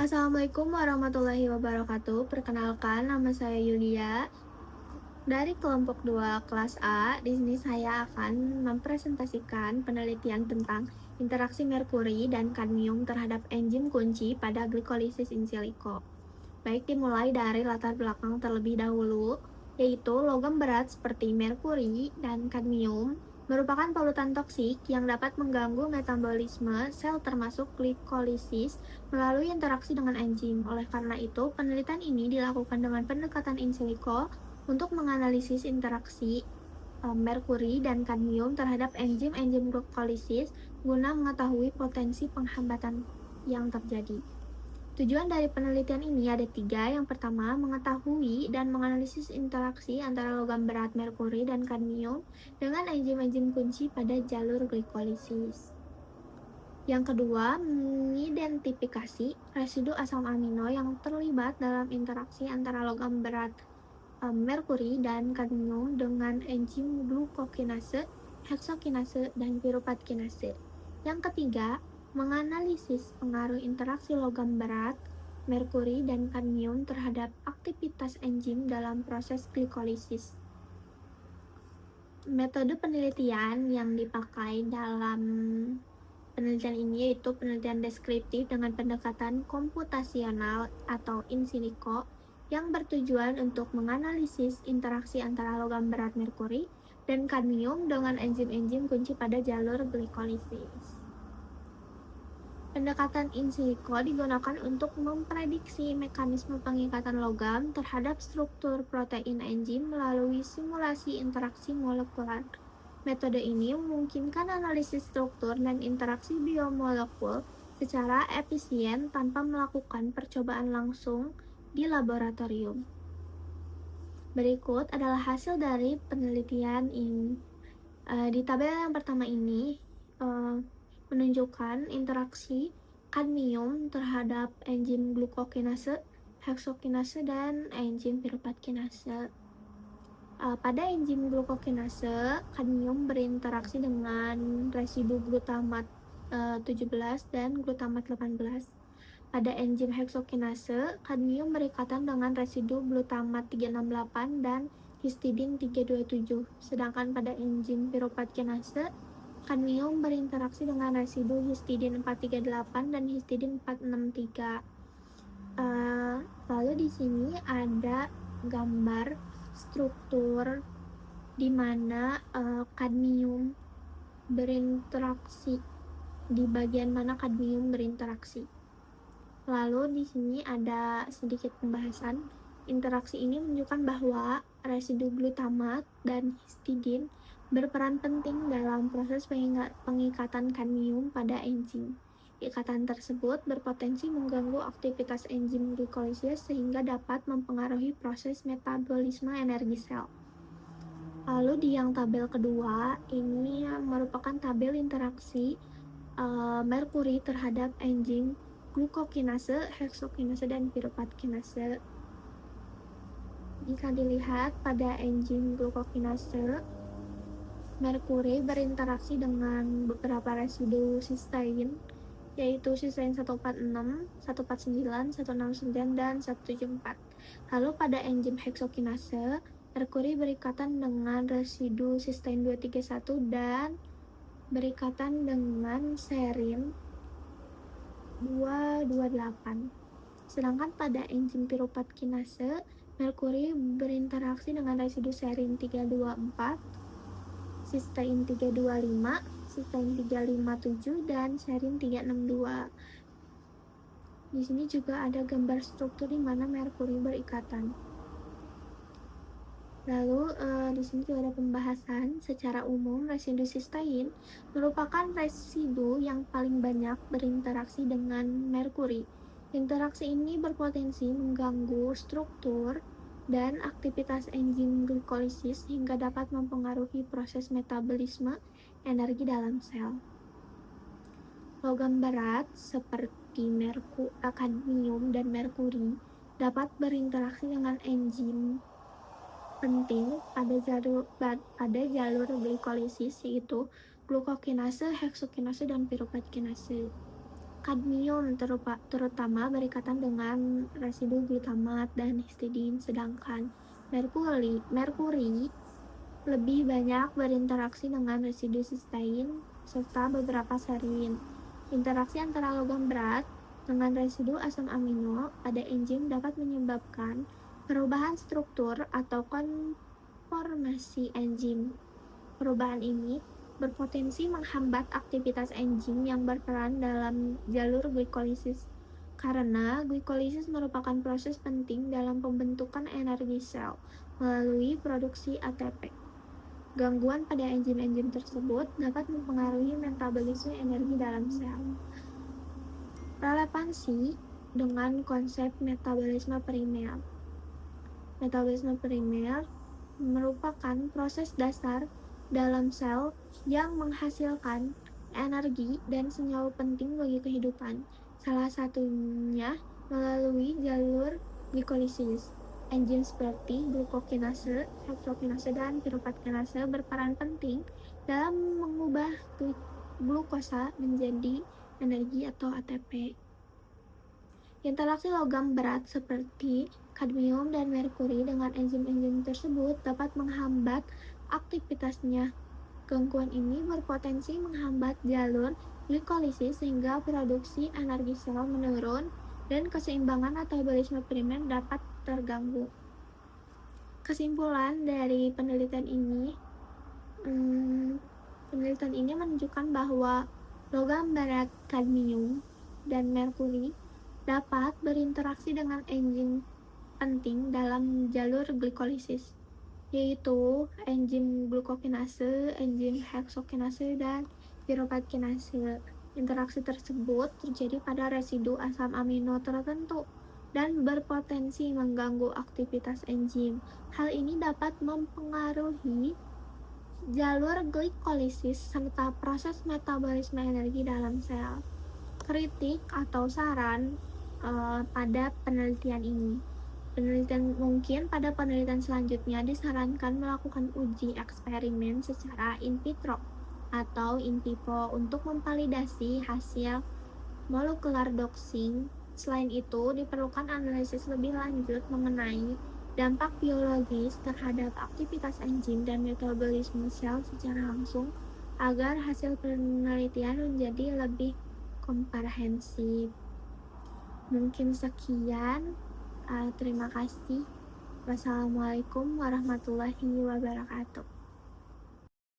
Assalamualaikum warahmatullahi wabarakatuh. Perkenalkan, nama saya Yulia dari kelompok 2 kelas A. Di sini saya akan mempresentasikan penelitian tentang interaksi merkuri dan kadmium terhadap enzim kunci pada glikolisis in silico. Baik, dimulai dari latar belakang terlebih dahulu, yaitu logam berat seperti merkuri dan kadmium merupakan polutan toksik yang dapat mengganggu metabolisme sel termasuk glikolisis melalui interaksi dengan enzim. Oleh karena itu, penelitian ini dilakukan dengan pendekatan in silico untuk menganalisis interaksi merkuri dan kadmium terhadap enzim-enzim glikolisis guna mengetahui potensi penghambatan yang terjadi. Tujuan dari penelitian ini ada tiga. Yang pertama, mengetahui dan menganalisis interaksi antara logam berat merkuri dan kadmium dengan enzim-enzim kunci pada jalur glikolisis. Yang kedua, mengidentifikasi residu asam amino yang terlibat dalam interaksi antara logam berat merkuri dan kadmium dengan enzim glukokinase, heksokinase, dan piruvat kinase. Yang ketiga, menganalisis pengaruh interaksi logam berat, merkuri, dan kadmium terhadap aktivitas enzim dalam proses glikolisis. Metode penelitian yang dipakai dalam penelitian ini yaitu penelitian deskriptif dengan pendekatan komputasional atau in silico yang bertujuan untuk menganalisis interaksi antara logam berat merkuri dan kadmium dengan enzim-enzim kunci pada jalur glikolisis. Pendekatan in silico digunakan untuk memprediksi mekanisme pengikatan logam terhadap struktur protein enzim melalui simulasi interaksi molekular. Metode ini memungkinkan analisis struktur dan interaksi biomolekul secara efisien tanpa melakukan percobaan langsung di laboratorium. Berikut adalah hasil dari penelitian ini. Di tabel yang pertama ini menunjukkan interaksi kadmium terhadap enzim glukokinase, heksokinase, dan enzim piruvat kinase. Pada enzim glukokinase, kadmium berinteraksi dengan residu glutamat 17 dan glutamat 18. Pada enzim heksokinase, kadmium berikatan dengan residu glutamat 368 dan histidin 327. Sedangkan pada enzim piruvat kinase, kadmium berinteraksi dengan residu histidin 438 dan histidin 463. Lalu di sini ada gambar struktur di mana kadmium berinteraksi, di bagian mana kadmium berinteraksi. Lalu di sini ada sedikit pembahasan. Interaksi ini menunjukkan bahwa residu glutamat dan histidin berperan penting dalam proses pengikatan kadmium pada enzim. Ikatan tersebut berpotensi mengganggu aktivitas enzim glikolisis sehingga dapat mempengaruhi proses metabolisme energi sel. Lalu di yang tabel kedua, ini merupakan tabel interaksi merkuri terhadap enzim glukokinase, heksokinase, dan piruvat kinase. Jika dilihat pada enzim glukokinase, merkuri berinteraksi dengan beberapa residu sistein, yaitu sistein 146, 149, 169, dan 174. Lalu pada enzim heksokinase, merkuri berikatan dengan residu sistein 231 dan berikatan dengan serin 228. Sedangkan pada enzim piruvat kinase, merkuri berinteraksi dengan residu serin 324, sistein 325, sistein 357, dan serin 362. Di sini juga ada gambar struktur di mana merkuri berikatan. Lalu di sini juga ada pembahasan. Secara umum, residu sistein merupakan residu yang paling banyak berinteraksi dengan merkuri. Interaksi ini berpotensi mengganggu struktur dan aktivitas enzim glikolisis hingga dapat mempengaruhi proses metabolisme energi dalam sel. Logam berat seperti kadmium dan merkuri dapat berinteraksi dengan enzim penting pada jalur glikolisis, yaitu glukokinase, heksokinase, dan piruvat kinase. kadmium terutama berikatan dengan residu glutamat dan histidin, sedangkan merkuri lebih banyak berinteraksi dengan residu sistein serta beberapa serin. Interaksi antara logam berat dengan residu asam amino pada enzim dapat menyebabkan perubahan struktur atau konformasi enzim. Perubahan ini berpotensi menghambat aktivitas enzim yang berperan dalam jalur glikolisis, karena glikolisis merupakan proses penting dalam pembentukan energi sel melalui produksi ATP. Gangguan pada enzim-enzim tersebut dapat mempengaruhi metabolisme energi dalam sel. Relevansi dengan konsep metabolisme primer. Metabolisme primer merupakan proses dasar dalam sel yang menghasilkan energi dan senyawa penting bagi kehidupan. Salah satunya melalui jalur glikolisis. Enzim seperti glukokinase, heksokinase, dan piruvat kinase berperan penting dalam mengubah glukosa menjadi energi atau ATP. Interaksi logam berat seperti kadmium dan merkuri dengan enzim-enzim tersebut dapat menghambat aktivitasnya. Gangguan ini berpotensi menghambat jalur glikolisis sehingga produksi energi sel menurun dan keseimbangan metabolisme primer dapat terganggu. Kesimpulan dari penelitian ini menunjukkan bahwa logam berat kadmium dan merkuri dapat berinteraksi dengan enzim penting dalam jalur glikolisis, yaitu enzim glukokinase, enzim heksokinase, dan piruvat kinase. Interaksi tersebut terjadi pada residu asam amino tertentu dan berpotensi mengganggu aktivitas enzim. Hal ini dapat mempengaruhi jalur glikolisis serta proses metabolisme energi dalam sel. Kritik atau saran pada penelitian ini. Pada penelitian selanjutnya disarankan melakukan uji eksperimen secara in vitro atau in vivo untuk memvalidasi hasil molekular doxing. Selain itu, diperlukan analisis lebih lanjut mengenai dampak biologis terhadap aktivitas enzim dan metabolisme sel secara langsung agar hasil penelitian menjadi lebih komprehensif. Mungkin sekian. Terima kasih. Wassalamualaikum warahmatullahi wabarakatuh.